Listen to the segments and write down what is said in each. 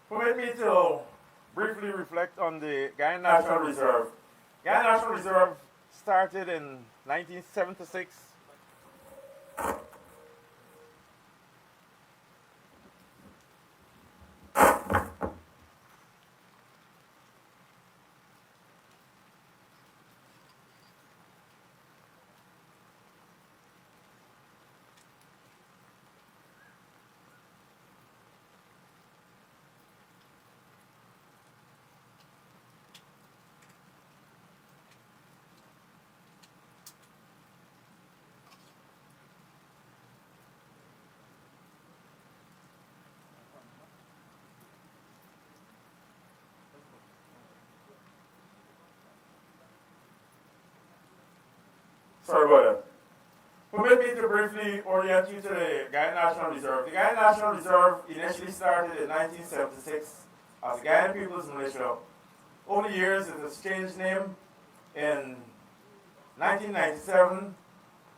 Permit me to briefly reflect on the Guyana National Reserve. Guyana National Reserve started in 1976. Sorry about that. Permit me to briefly orient you to the Guyana National Reserve. The Guyana National Reserve initially started in 1976 as the Guyana People's Militia. Over the years, it has changed name. In 1997,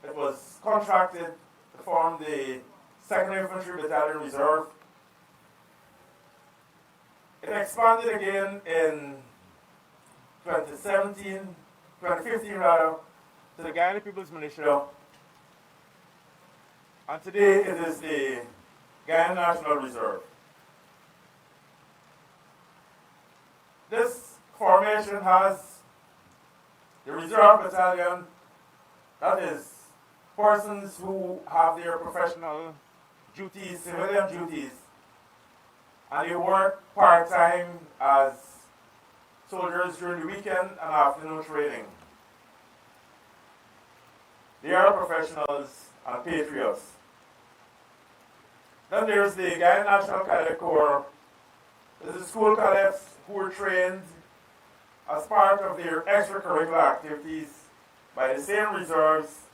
it was contracted to form the 2nd Infantry Battalion Reserve. It expanded again in 2015 rather, to the Guyana People's Militia. And today it is the Guyana National Reserve. This formation has the Reserve Battalion, that is persons who have their professional duties, civilian duties, and they work part-time as soldiers during the weekend and afternoon training. They are professionals and patriots. Then there's the Guyana National Cadet Corps. This is school cadets who were trained as part of their extracurricular activities by the same reserves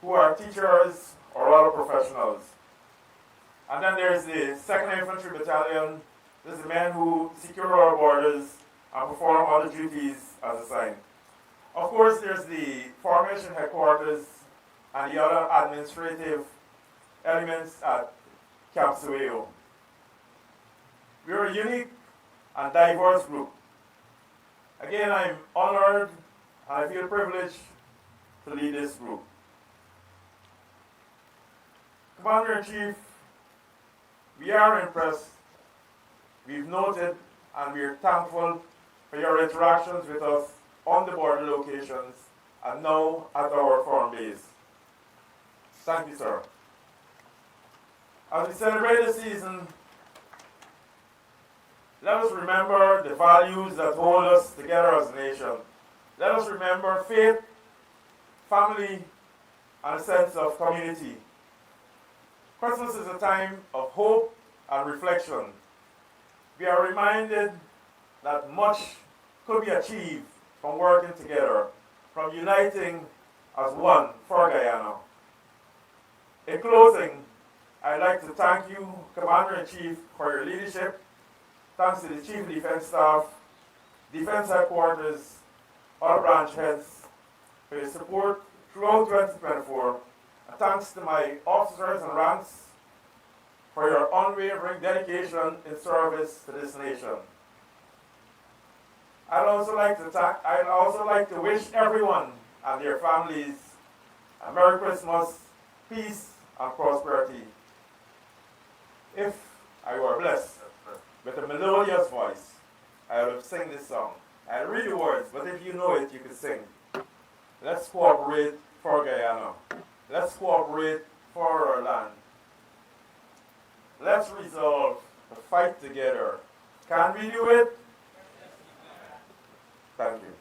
who are teachers or other professionals. And then there's the 2nd Infantry Battalion. This is the men who secure our borders and perform other duties as assigned. Of course, there's the formation headquarters and the other administrative elements at Camp Seweyo. We are a unique and diverse group. Again, I'm honored and I feel privileged to lead this group. Commander-in-Chief, we are impressed, we've noted, and we are thankful for your interactions with us on the border locations and now at our foreign base. Thank you, sir. As we celebrate the season, let us remember the values that hold us together as a nation. Let us remember faith, family, and a sense of community. Christmas is a time of hope and reflection. We are reminded that much could be achieved from working together, from uniting as one for Guyana. In closing, I'd like to thank you, Commander-in-Chief, for your leadership. Thanks to the Chief of Defense Staff, Defense Headquarters, all branch heads for your support throughout 2024. And thanks to my officers and ranks for your unwavering dedication in service to this nation. I'd also like to wish everyone and their families a Merry Christmas, peace, and prosperity. If I were blessed with a melodious voice, I would sing this song. I'll read the words, but if you know it, you can sing. Let's cooperate for Guyana. Let's cooperate for our land. Let's resolve to fight together. Can we do it? Thank you.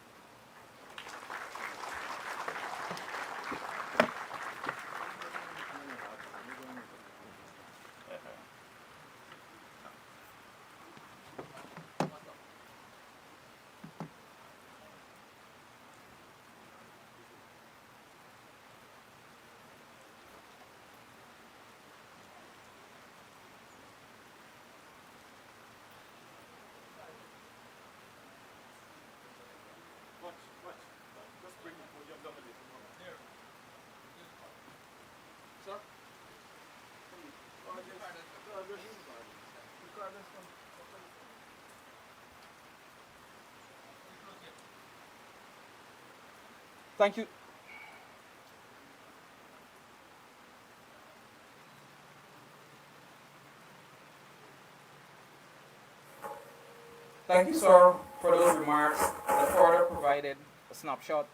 Sir? Thank you. Thank you, sir, for those remarks that further provided a snapshot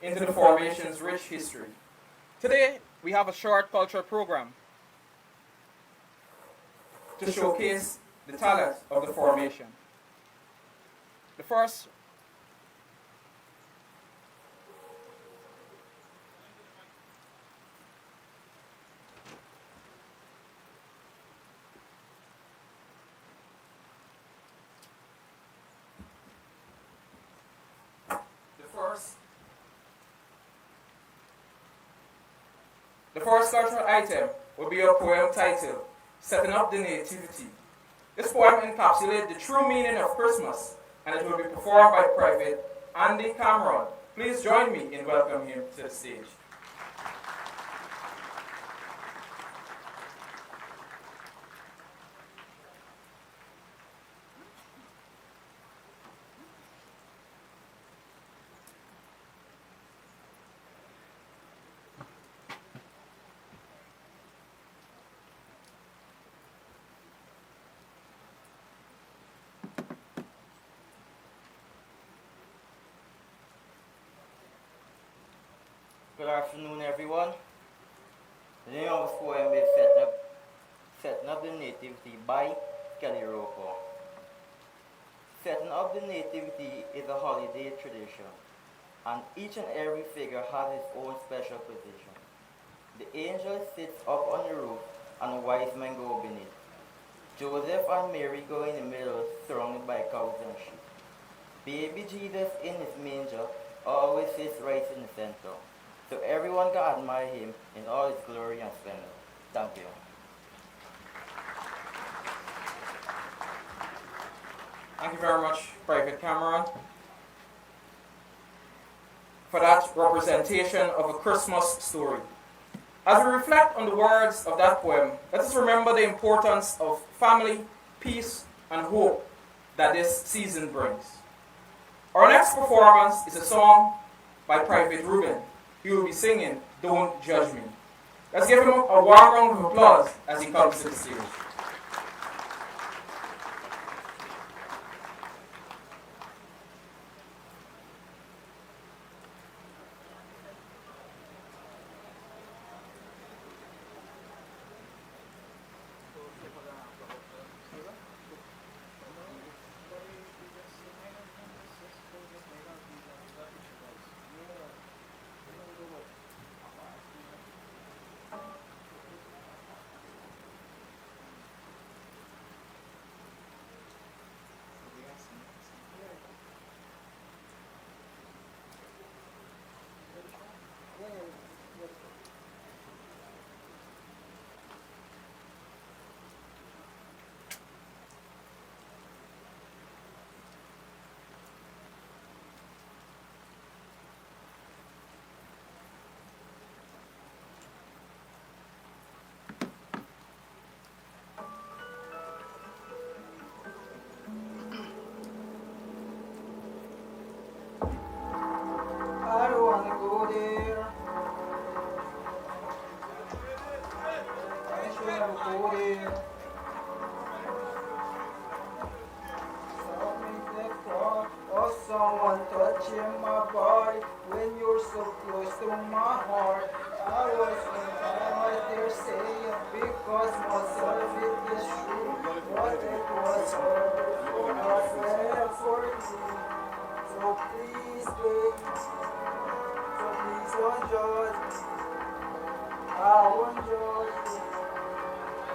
into the formation's rich history. Today, we have a short cultural program to showcase the talent of the formation. The first The first cultural item will be a poem titled Setting Up the Nativity. This poem encapsulates the true meaning of Christmas, and it will be performed by Private Andy Cameron. Please join me in welcoming him to the stage. Good afternoon, everyone. The name of this poem is Setting Up the Nativity by Kelly Roper. Setting up the Nativity is a holiday tradition, and each and every figure has its own special position. The angel sits up on the roof, and the wise men go beneath. Joseph and Mary go in the middle, surrounded by cows and sheep. Baby Jesus in his manger always sits right in the center, so everyone can admire him in all his glory and splendor. Thank you. Thank you very much, Private Cameron, for that representation of a Christmas story. As we reflect on the words of that poem, let us remember the importance of family, peace, and hope that this season brings. Our next performance is a song by Private Ruben. He will be singing Don't Judge Me. Let's give him a warm round of applause as he comes to the stage. I don't wanna go there. I should never go there. Something that caught or someone touching my body when you're so close to my heart. I was thinking what they're saying because most of it is true. What it was for I fell for you. So please, baby. So please don't judge me. I won't judge you.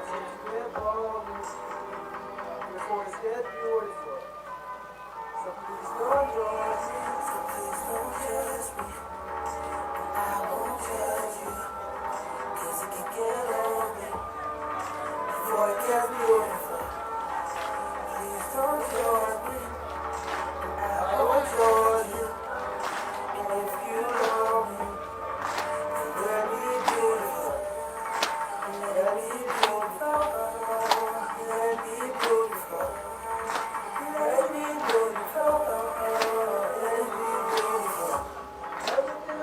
Since you get bogus before it's get beautiful. So please don't judge me. So please don't judge me. I won't judge you. Cause it can get ugly before it gets beautiful. Please don't judge me. I won't judge you. And if you love me, then let me beautiful. Let me beautiful. Let me beautiful. Let me beautiful. Let me beautiful. Everything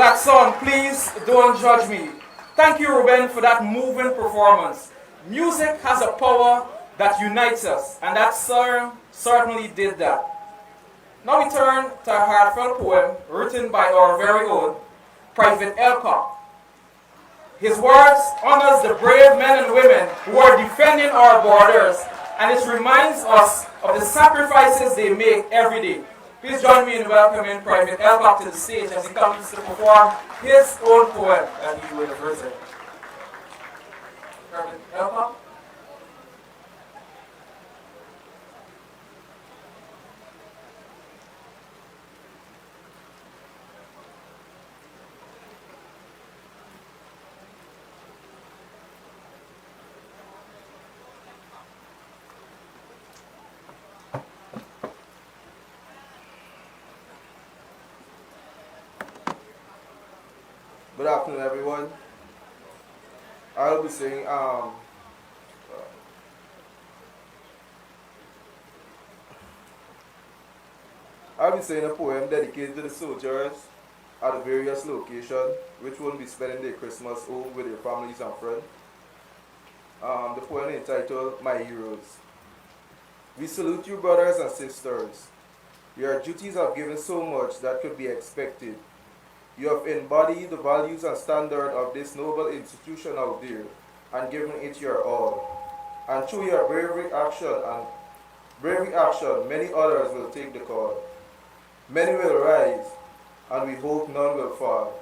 that song, please don't judge me. Thank you, Ruben, for that moving performance. Music has a power that unites us, and that song certainly did that. Now we turn to a heartfelt poem written by our very own Private Elcock. His words honors the brave men and women who are defending our borders, and it reminds us of the sacrifices they make every day. Please join me in welcoming Private Elcock to the stage as he comes to perform his own poem that he will have written. Private Elcock? Good afternoon, everyone. I'll be saying a poem dedicated to the soldiers at the various locations, which will be spending their Christmas home with their families and friends. The poem is entitled "My Heroes." We salute you, brothers and sisters. Your duties have given so much that could be expected. You have embodied the values and standard of this noble institution out there and given it your all. And through your bravery action, many others will take the call. Many will rise, and we hope none will fall.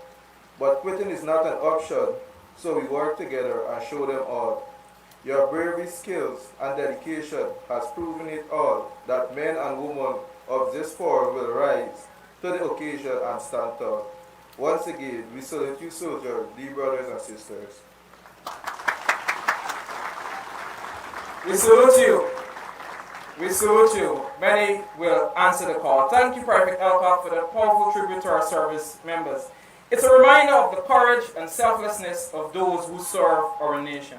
But quitting is not an option, so we work together and show them all. Your bravery, skills, and dedication has proven it all that men and women of this fall will rise to the occasion and stand tall. Once again, we salute you, soldiers, dear brothers and sisters. We salute you. We salute you. Many will answer the call. Thank you, Private Elcock, for that powerful tribute to our service members. It's a reminder of the courage and selflessness of those who serve our nation.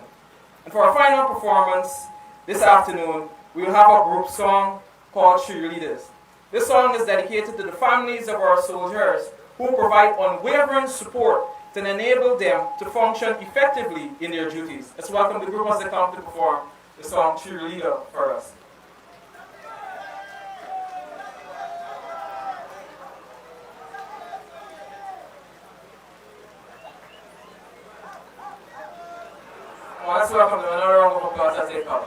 And for our final performance this afternoon, we will have a group song called Cheerleaders. This song is dedicated to the families of our soldiers who provide unwavering support to enable them to function effectively in their duties. Let's welcome the group as they come to perform the song Cheerleader for us. Well, let's welcome them. Another round of applause as they come.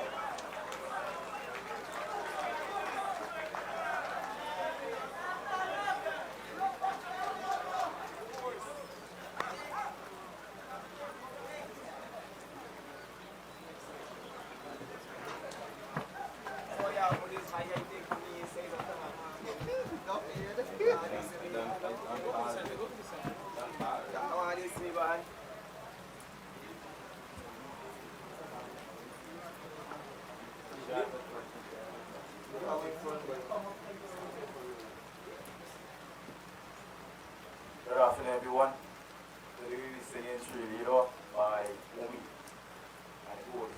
Good afternoon, everyone. Today we'll be singing Cheerleader by Umi. And it goes.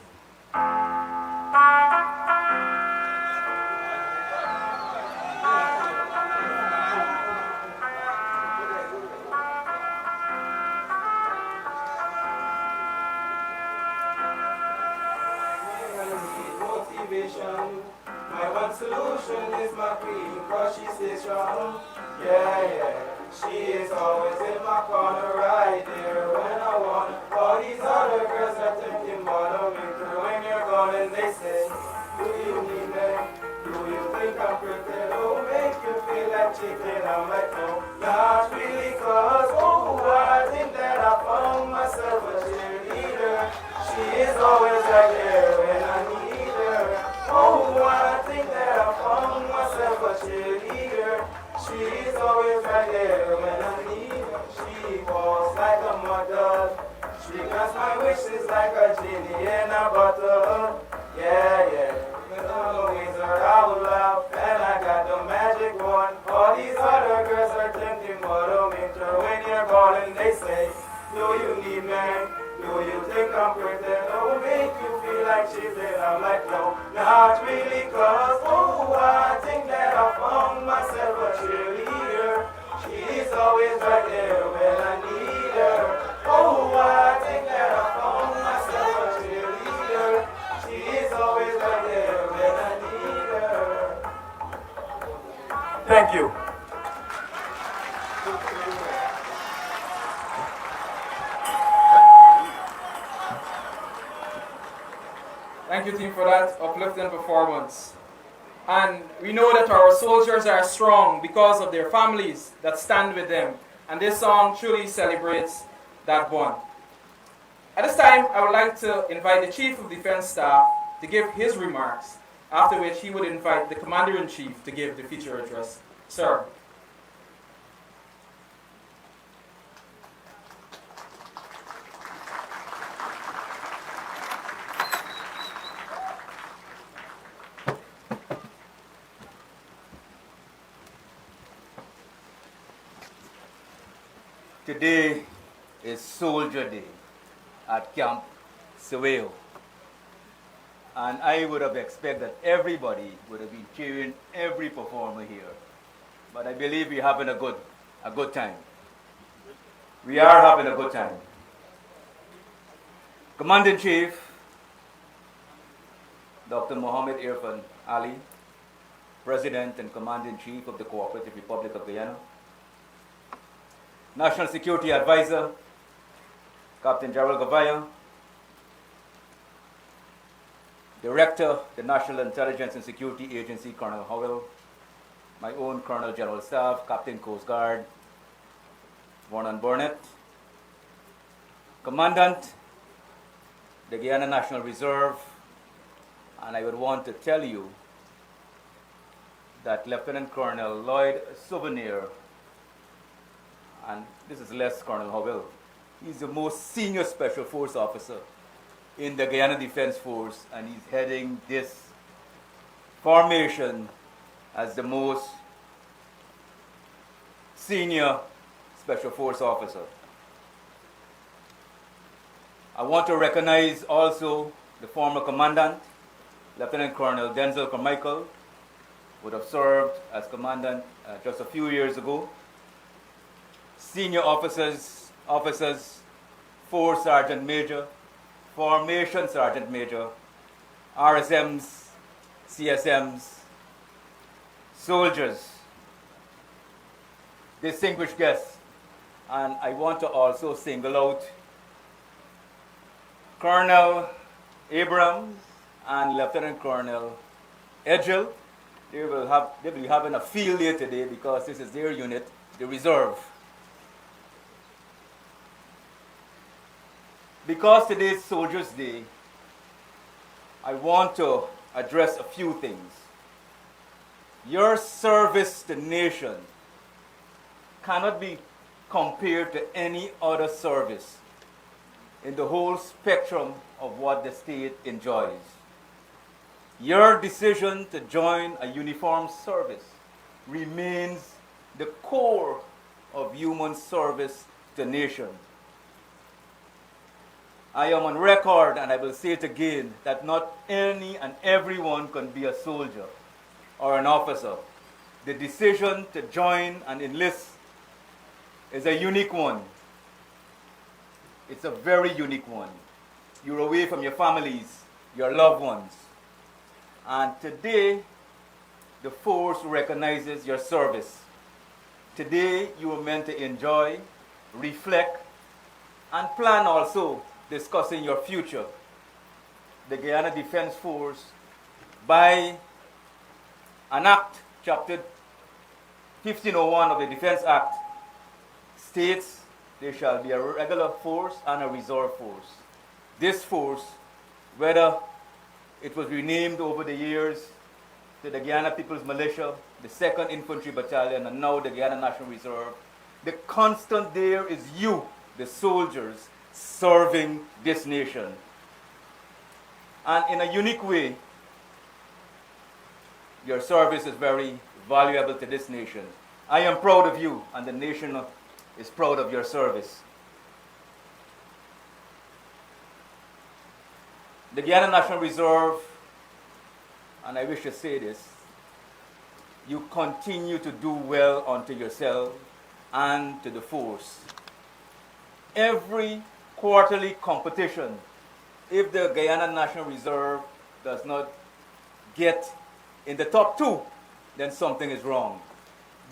Motivation. My one solution is my queen, cause she stays strong. Yeah. She is always in my corner, right there when I want. All these other girls are thinking about me through when you're gone and they say, do you need me? Do you think I'm pretty? Oh, make you feel like cheating? I'm like, no, not really, cause I think that I found myself a cheerleader. She is always right there when I need her. Oh, I think that I found myself a cheerleader. She's always right there when I need her. She walks like a mother. She grants my wishes like a genie in a bottle. Yeah. With all the ways her I will laugh. And I got the magic wand. All these other girls are tempting, but I'll make her when you're calling. They say, do you need me? Do you think I'm pretty? Oh, make you feel like cheating? I'm like, no, not really, cause I think that I found myself a cheerleader. She's always right there when I Thank you. Thank you, team, for that uplifting performance. And we know that our soldiers are strong because of their families that stand with them. And this song truly celebrates that bond. At this time, I would like to invite the Chief of Defense Staff to give his remarks, after which he would invite the Commander-in-Chief to give the feature address. Sir. Today is Soldier Day at Camp Seweyo. And I would have expected that everybody would have been cheering every performer here. But I believe we're having a good time. We are having a good time. Commander-in-Chief, Dr. Mohammed Irfan Ali, President and Commander-in-Chief of the Cooperative Republic of Guyana, National Security Advisor, Captain Gerald Gavaya, Director, the National Intelligence and Security Agency, Colonel Howell, my own Colonel General Staff, Captain Coast Guard, Vernon Burnett, Commandant, the Guyana National Reserve, and I would want to tell you that Lieutenant Colonel Lloyd Souvenir, and this is less Colonel Howell, he's the most senior Special Force officer in the Guyana Defense Force, and he's heading this formation as the most senior Special Force officer. I want to recognize also the former commandant, Lieutenant Colonel Denzel Carmichael, would have served as commandant just a few years ago. Senior officers, 4 Sergeant Major, Formation Sergeant Major, RSMs, CSMs, soldiers, distinguished guests, and I want to also single out Colonel Abrams and Lieutenant Colonel Edgel. They will be having a field day today because this is their unit, the reserve. Because today is Soldiers' Day, I want to address a few things. Your service to nation cannot be compared to any other service in the whole spectrum of what the state enjoys. Your decision to join a uniformed service remains the core of human service to nation. I am on record, and I will say it again, that not any and everyone can be a soldier or an officer. The decision to join and enlist is a unique one. It's a very unique one. You're away from your families, your loved ones. And today, the force recognizes your service. Today, you are meant to enjoy, reflect, and plan also, discussing your future. The Guyana Defense Force, by an act, chapter 1501 of the Defense Act, states there shall be a regular force and a reserve force. This force, whether it was renamed over the years to the Guyana People's Militia, the 2nd Infantry Battalion, and now the Guyana National Reserve, the constant there is you, the soldiers, serving this nation. And in a unique way, your service is very valuable to this nation. I am proud of you, and the nation is proud of your service. The Guyana National Reserve, and I wish to say this, you continue to do well unto yourself and to the force. Every quarterly competition, if the Guyana National Reserve does not get in the top 2, then something is wrong.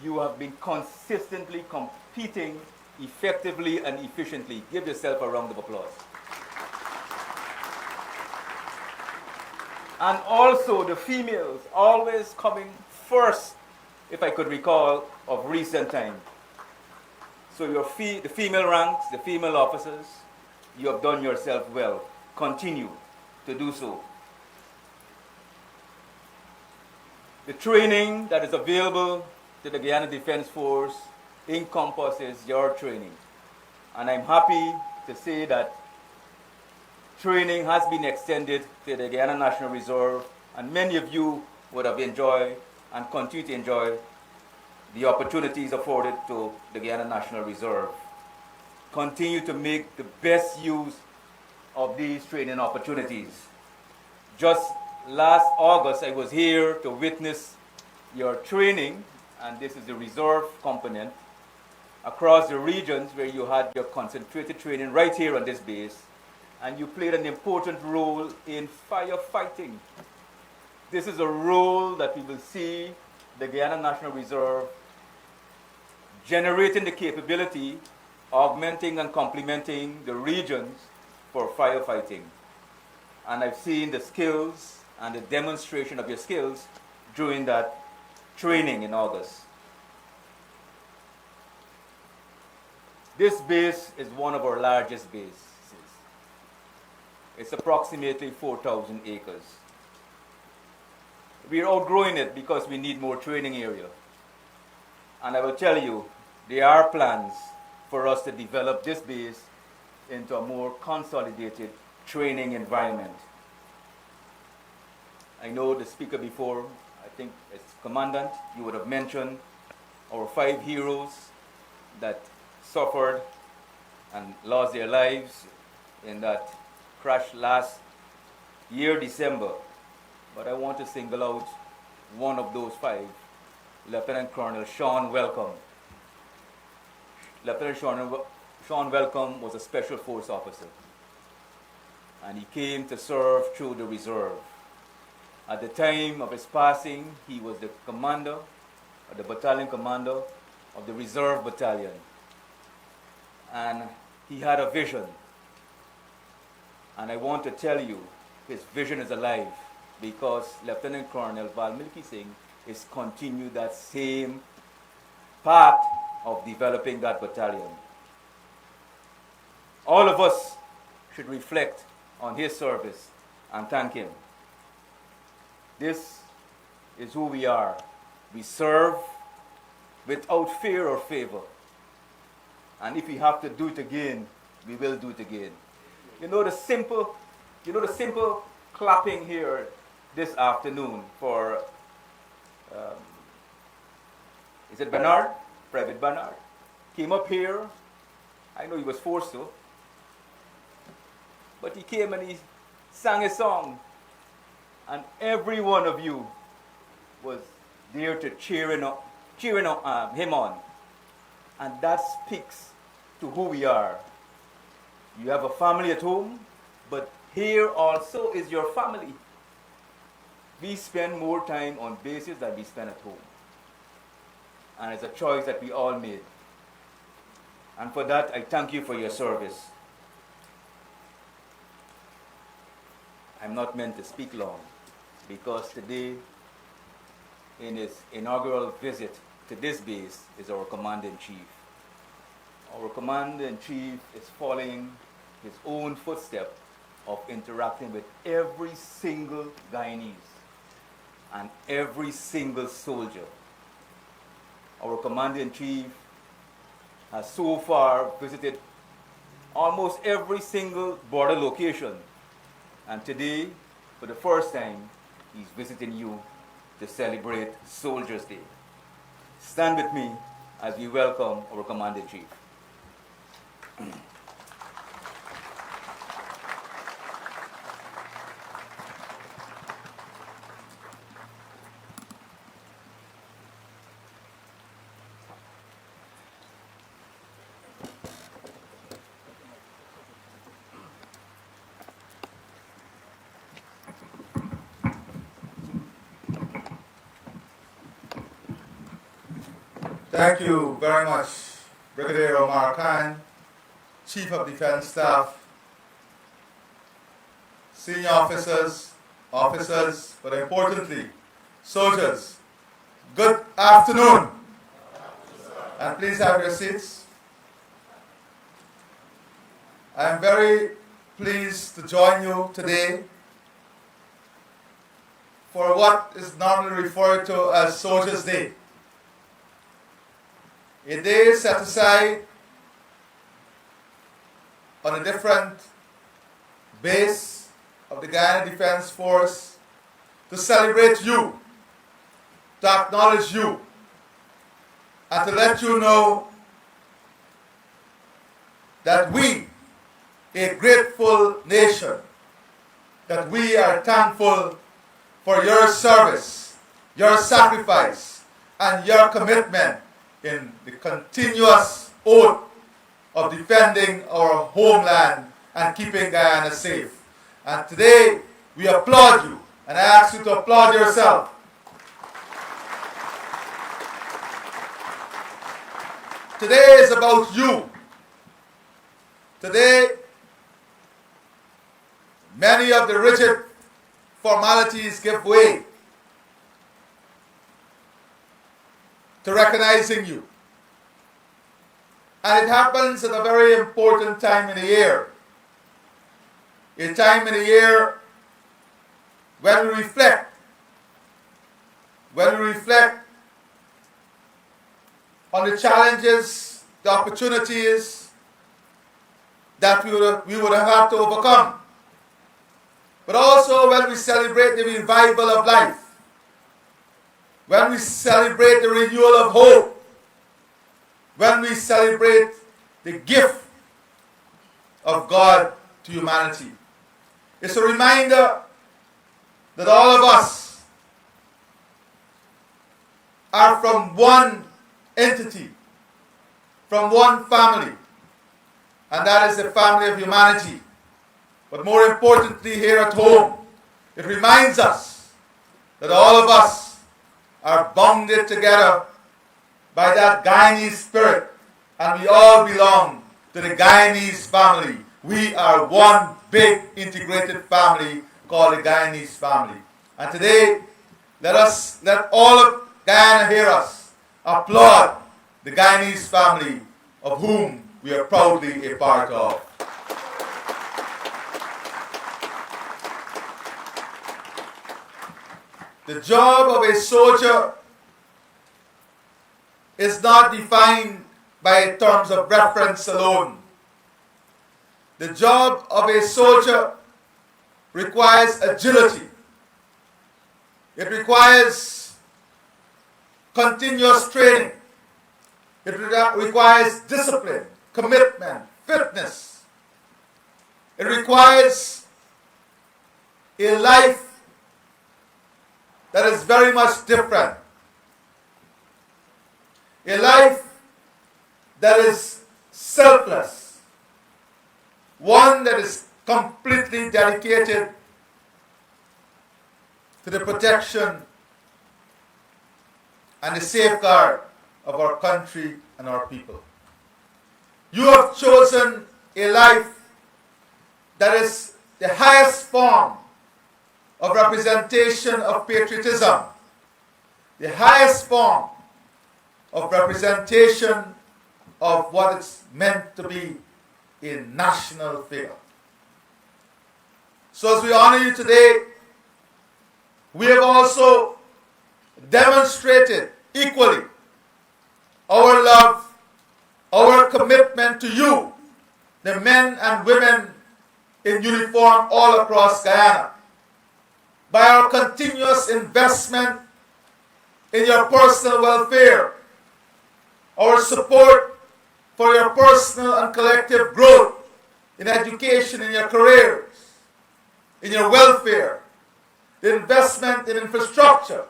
you have been consistently competing effectively and efficiently. Give yourself a round of applause. And also the females always coming first, if I could recall, of recent time. So the female ranks, the female officers, you have done yourself well. Continue to do so. The training that is available to the Guyana Defense Force encompasses your training. And I'm happy to say that training has been extended to the Guyana National Reserve, and many of you would have enjoyed and continue to enjoy the opportunities afforded to the Guyana National Reserve. Continue to make the best use of these training opportunities. Just last August, I was here to witness your training, and this is the reserve component, across the regions where you had your concentrated training right here on this base, and you played an important role in firefighting. This is a role that we will see the Guyana National Reserve generating the capability, augmenting and complementing the regions for firefighting. And I've seen the skills and the demonstration of your skills during that training in August. This base is one of our largest bases. It's approximately 4,000 acres. We're outgrowing it because we need more training area. And I will tell you, there are plans for us to develop this base into a more consolidated training environment. I know the speaker before, I think as Commandant, you would have mentioned our 5 heroes that suffered and lost their lives in that crash last year, December. But I want to single out one of those 5, Lieutenant Colonel Sean Welcome. Lieutenant Sean Welcome was a Special Force officer, and he came to serve through the reserve. At the time of his passing, he was the commander, or the battalion commander of the Reserve Battalion. And he had a vision. And I want to tell you, his vision is alive because Lieutenant Colonel Valmilki Singh is continued that same path of developing that battalion. All of us should reflect on his service and thank him. This is who we are. We serve without fear or favor. And if we have to do it again, we will do it again. You know the simple clapping here this afternoon for, is it Bernard? Private Bernard. Came up here. I know he was forced to. But he came and he sang a song. And every one of you was there to cheering him on. And that speaks to who we are. You have a family at home, but here also is your family. We spend more time on bases than we spend at home. And it's a choice that we all made. And for that, I thank you for your service. I'm not meant to speak long, because today, in his inaugural visit to this base, is our Commander-in-Chief. Our Commander-in-Chief is following his own footstep of interacting with every single Guyanese and every single soldier. Our Commander-in-Chief has so far visited almost every single border location. And today, for the first time, he's visiting you to celebrate Soldiers' Day. Stand with me as we welcome our Commander-in-Chief. Thank you very much, Brigadier Omar Khan, Chief of Defense Staff, senior officers, but importantly, soldiers. Good afternoon. And please have your seats. I am very pleased to join you today for what is normally referred to as Soldiers' Day. A day set aside on a different base of the Guyana Defense Force to celebrate you, to acknowledge you, and to let you know that we, a grateful nation, that we are thankful for your service, your sacrifice, and your commitment in the continuous oath of defending our homeland and keeping Guyana safe. And today, we applaud you, and I ask you to applaud yourself. Today is about you. Today, many of the rigid formalities give way to recognizing you. And it happens at a very important time in the year. A time in the year when we reflect on the challenges, the opportunities that we would have had to overcome. But also when we celebrate the revival of life, when we celebrate the renewal of hope, when we celebrate the gift of God to humanity. It's a reminder that all of us are from one entity, from one family, and that is the family of humanity. But more importantly, here at home, it reminds us that all of us are bounded together by that Guyanese spirit, and we all belong to the Guyanese family. We are one big integrated family called the Guyanese family. And today, let all of Guyana hear us applaud the Guyanese family of whom we are proudly a part of. The job of a soldier is not defined by terms of reference alone. The job of a soldier requires agility. It requires continuous training. It requires discipline, commitment, fitness. It requires a life that is very much different. A life that is selfless. One that is completely dedicated to the protection and the safeguard of our country and our people. You have chosen a life that is the highest form of representation of patriotism, the highest form of representation of what it's meant to be a national figure. So as we honor you today, we have also demonstrated equally our love, our commitment to you, the men and women in uniform all across Guyana, by our continuous investment in your personal welfare, our support for your personal and collective growth in education, in your careers, in your welfare, the investment in infrastructure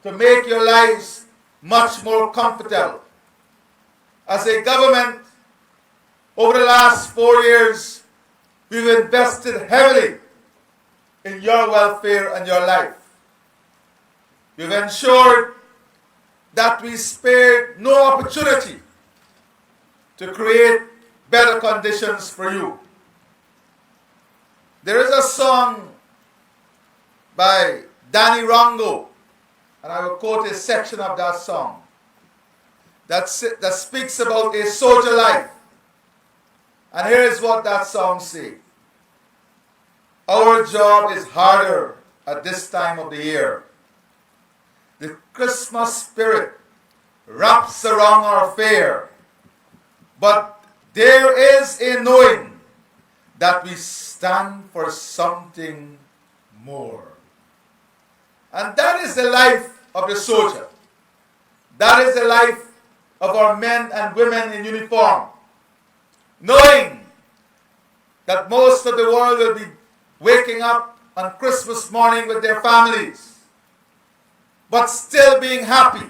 to make your lives much more comfortable. As a government, over the last 4 years, we've invested heavily in your welfare and your life. We've ensured that we spared no opportunity to create better conditions for you. There is a song by Danny Rongo, and I will quote a section of that song that speaks about a soldier life. And here is what that song says. Our job is harder at this time of the year. The Christmas spirit wraps around our fare, but there is a knowing that we stand for something more. And that is the life of the soldier. That is the life of our men and women in uniform. Knowing that most of the world will be waking up on Christmas morning with their families, but still being happy,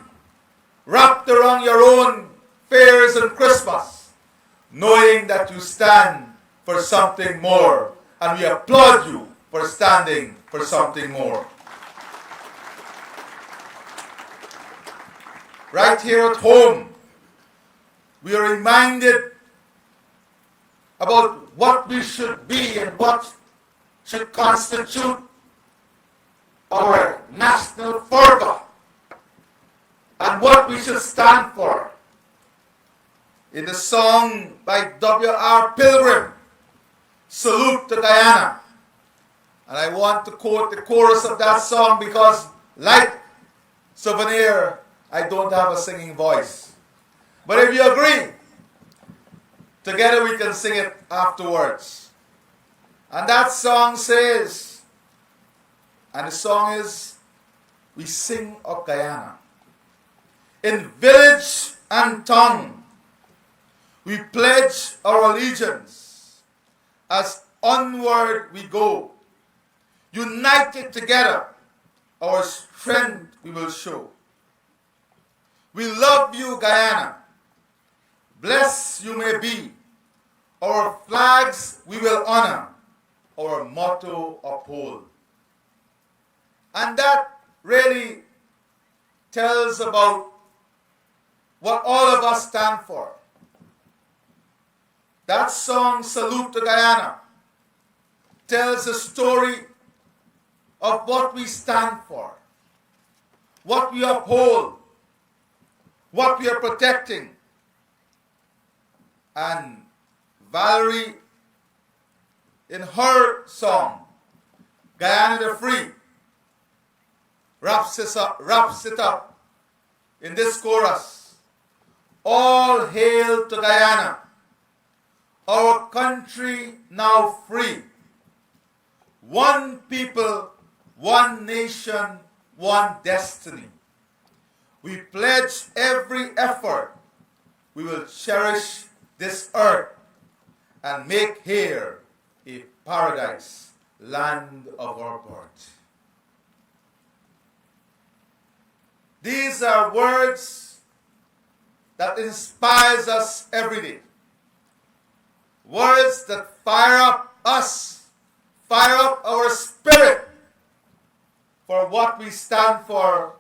wrapped around your own fears and Christmas, knowing that you stand for something more, and we applaud you for standing for something more. Right here at home, we are reminded about what we should be and what should constitute our national fervor and what we should stand for. In the song by W.R. Pilgrim, Salute to Guyana. And I want to quote the chorus of that song because, like Souvenir, I don't have a singing voice. But if you agree, together we can sing it afterwards. And that song says, and the song is, we sing of Guyana. In village and tongue, we pledge our allegiance as onward we go. United together, our strength we will show. We love you, Guyana. Blessed you may be. Our flags we will honor. Our motto uphold. And that really tells about what all of us stand for. That song, Salute to Guyana, tells the story of what we stand for, what we uphold, what we are protecting. And Valerie, in her song, Guyana the Free, wraps it up in this chorus. All hail to Guyana, our country now free. One people, one nation, one destiny. We pledge every effort. We will cherish this earth and make here a paradise, land of our birth. These are words that inspires us every day. Words that fire up us, fire up our spirit for what we stand for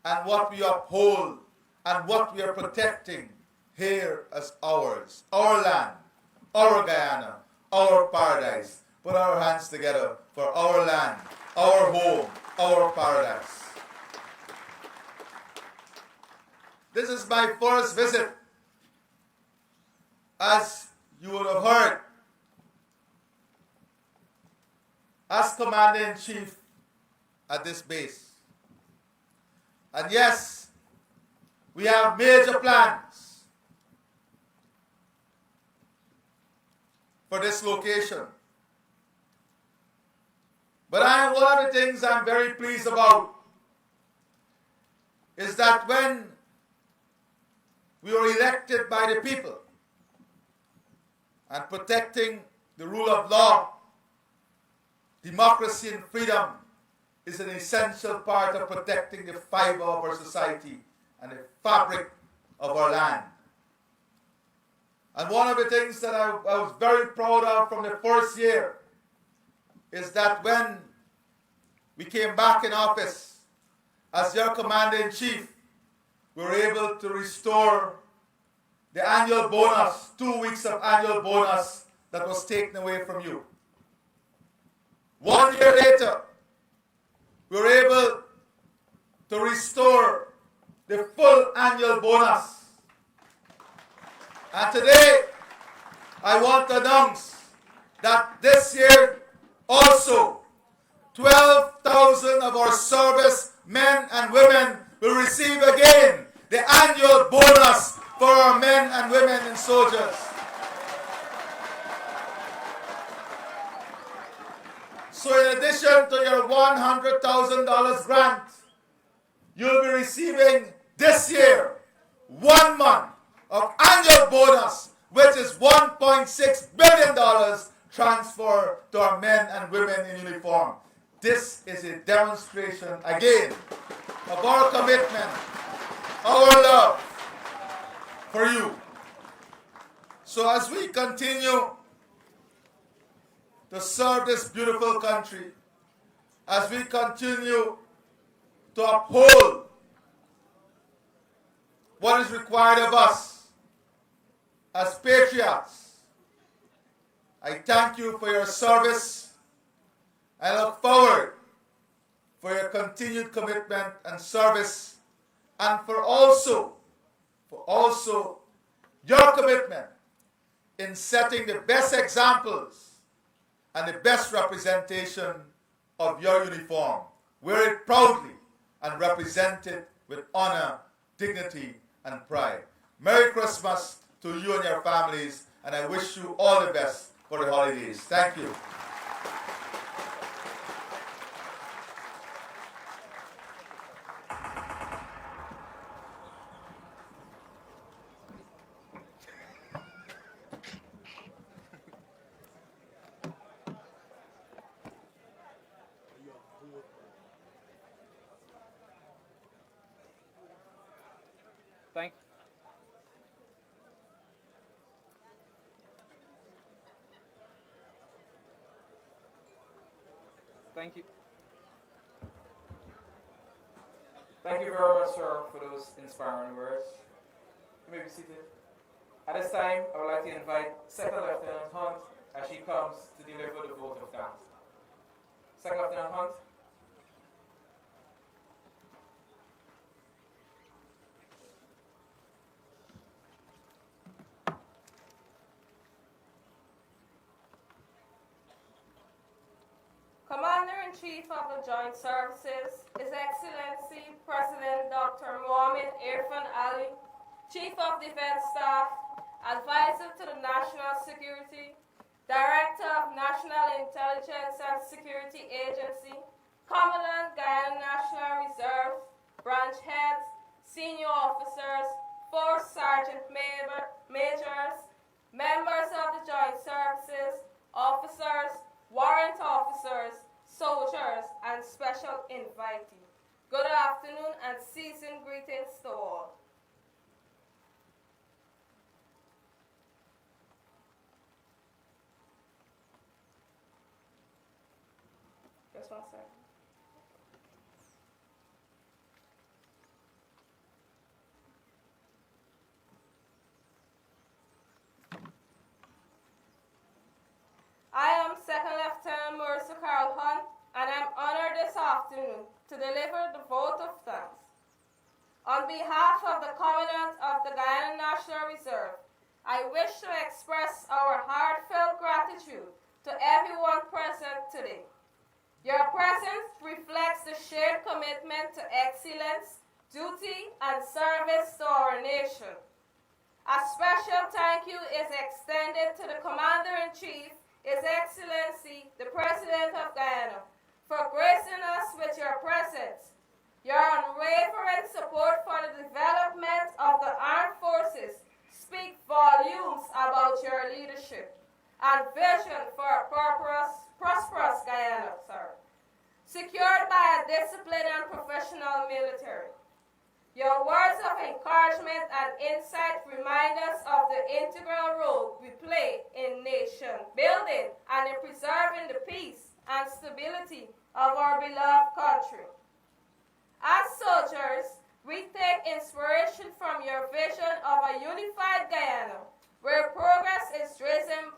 and what we uphold and what we are protecting here as ours, our land, our Guyana, our paradise. Put our hands together for our land, our home, our paradise. This is my first visit, as you would have heard, as Commander-in-Chief at this base. And yes, we have major plans for this location. But one of the things I'm very pleased about is that when we were elected by the people and protecting the rule of law, democracy and freedom is an essential part of protecting the fiber of our society and the fabric of our land. And one of the things that I was very proud of from the first year is that when we came back in office as your Commander-in-Chief, we were able to restore the annual bonus, 2 weeks of annual bonus that was taken away from you. 1 year later, we were able to restore the full annual bonus. And today, I want to announce that this year also, 12,000 of our service men and women will receive again the annual bonus for our men and women and soldiers. So in addition to your $100,000 grant, you'll be receiving this year 1 month of annual bonus, which is $1.6 billion transferred to our men and women in uniform. This is a demonstration again of our commitment, our love for you. So as we continue to serve this beautiful country, as we continue to uphold what is required of us as patriots, I thank you for your service. I look forward for your continued commitment and service, and for also your commitment in setting the best examples and the best representation of your uniform. Wear it proudly and represent it with honor, dignity, and pride. Merry Christmas to you and your families, and I wish you all the best for the holidays. Thank you. Thank you. Thank you very much, sir, for those inspiring words. You may be seated. At this time, I would like to invite Second Lieutenant Hunt as she comes to deliver the vote of thanks. Second Lieutenant Hunt. Commander-in-Chief of the Joint Services, His Excellency President Dr. Mohammed Irfan Ali, Chief of Defense Staff, Advisor to the National Security, Director of National Intelligence and Security Agency, Commandant Guyana National Reserve, Branch Heads, Senior Officers, Force Sergeant Majors, members of the Joint Services, officers, warrant officers, soldiers, and special invitees. Good afternoon and seasoned greetings to all. Just 1 second. I am Second Lieutenant Mercer Carl Hunt, and I'm honored this afternoon to deliver the vote of thanks. On behalf of the Commandant of the Guyana National Reserve, I wish to express our heartfelt gratitude to everyone present today. Your presence reflects the shared commitment to excellence, duty, and service to our nation. A special thank you is extended to the Commander-in-Chief, His Excellency, the President of Guyana, for gracing us with your presence. Your unwavering support for the development of the armed forces speak volumes about your leadership and vision for a prosperous Guyana, secured by a disciplined and professional military. Your words of encouragement and insight remind us of the integral role we play in nation building and in preserving the peace and stability of our beloved country. As soldiers, We take inspiration from your vision of a unified Guyana, where progress is driven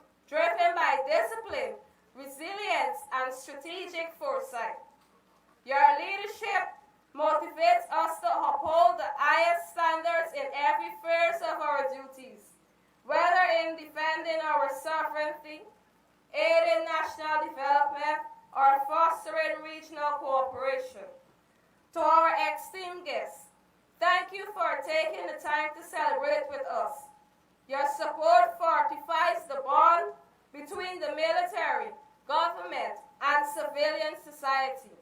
by discipline, resilience, and strategic foresight. Your leadership motivates us to uphold the highest standards in every phase of our duties, whether in defending our sovereignty, aiding national development, or fostering regional cooperation. To our esteemed guests, thank you for taking the time to celebrate with us. Your support fortifies the bond between the military, government, and civilian society,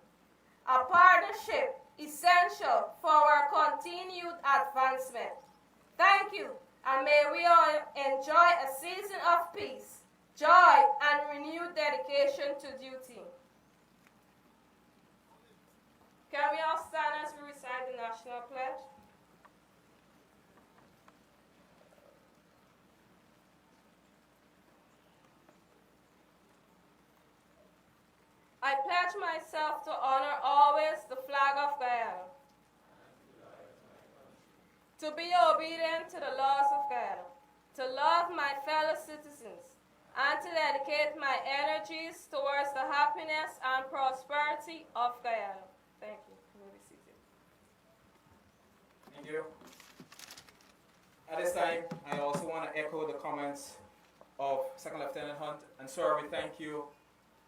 a partnership essential for our continued advancement. Thank you, and may we all enjoy a season of peace, joy, and renewed dedication to duty. Can we all stand as we recite the National Pledge? I pledge myself to honor always the flag of Guyana, to be obedient to the laws of Guyana, to love my fellow citizens, and to dedicate my energies towards the happiness and prosperity of Guyana. Thank you. You may be seated. Thank you. At this time, I also want to echo the comments of Second Lieutenant Hunt. And sir, we thank you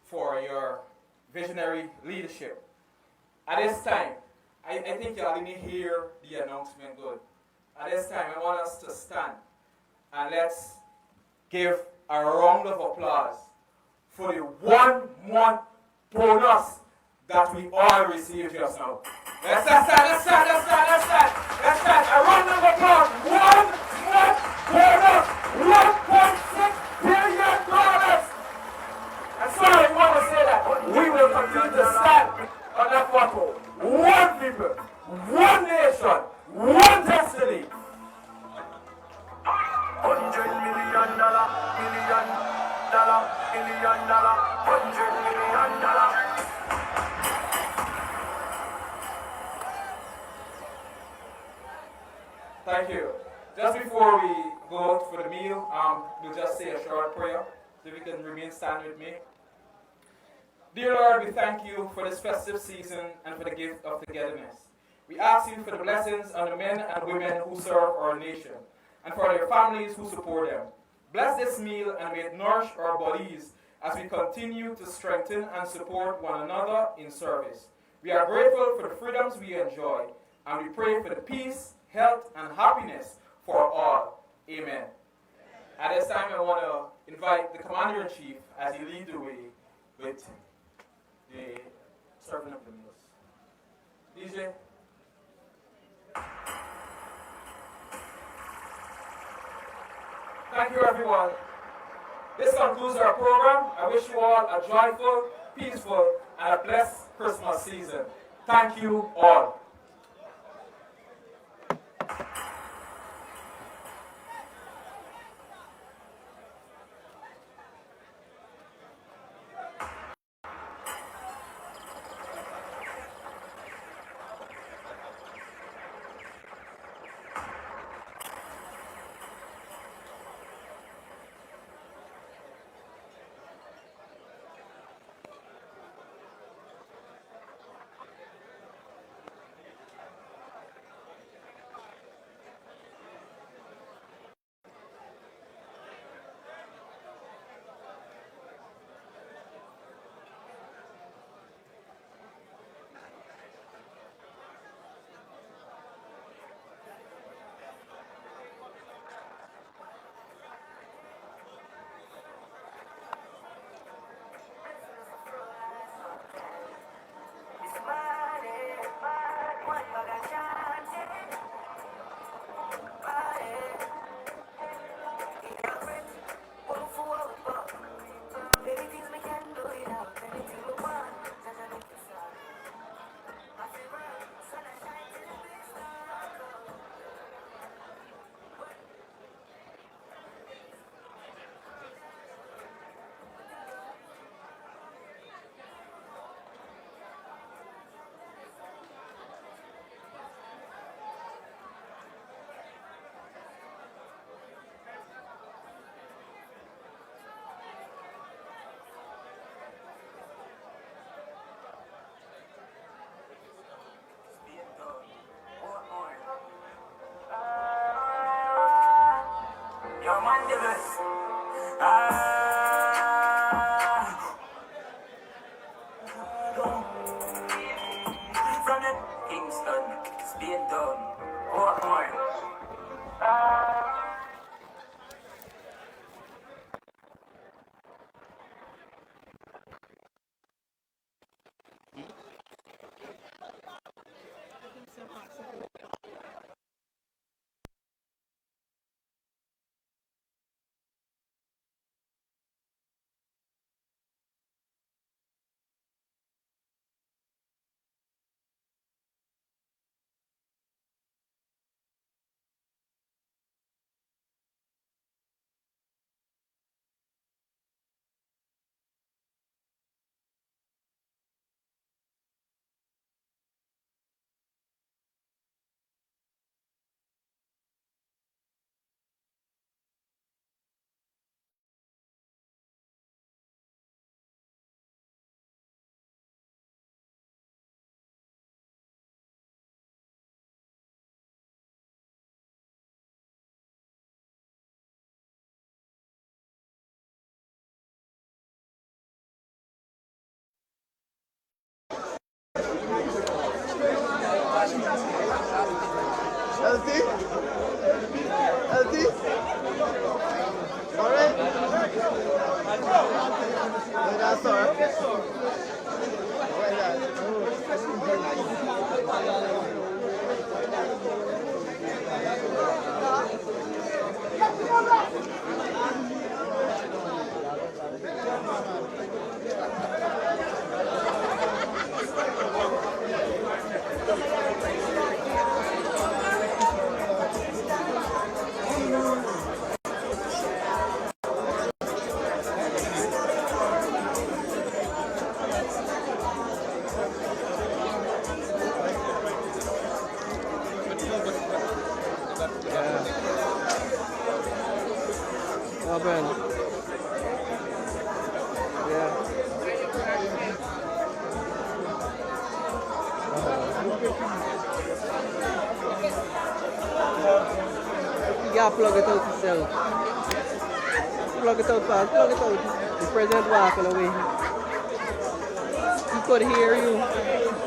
for your visionary leadership. At this time, I think y'all didn't hear the announcement good. At this time, I want us to stand and let's give a round of applause for the 1 month bonus that we all received just now. Let's stand. A round of applause. 1 month bonus, $1.6 billion. And sorry, I want to say that we will continue to stand on that motto. One people, one nation, one destiny. $100 million, $1 million. Thank you. Just before we go out for the meal, we'll just say a short prayer, so we can remain standing with me. Dear Lord, we thank you for this festive season and for the gift of togetherness. We ask you for the blessings on the men and women who serve our nation, and for their families who support them. Bless this meal and may it nourish our bodies as we continue to strengthen and support one another in service. We are grateful for the freedoms we enjoy, and we pray for the peace, health, and happiness for all. Amen. At this time, I want to invite the Commander-in-Chief as he leads the way with the serving of the meals. DJ. Thank you, everyone. This concludes our program. I wish you all a joyful, peaceful, and a blessed Christmas season. Thank you all. Port Royal. Healthy? Healthy? Alright? That's alright. Oh, Ben. Yeah. You gotta plug it out yourself. Plug it out fast. Plug it out. The president walking away. He could hear you.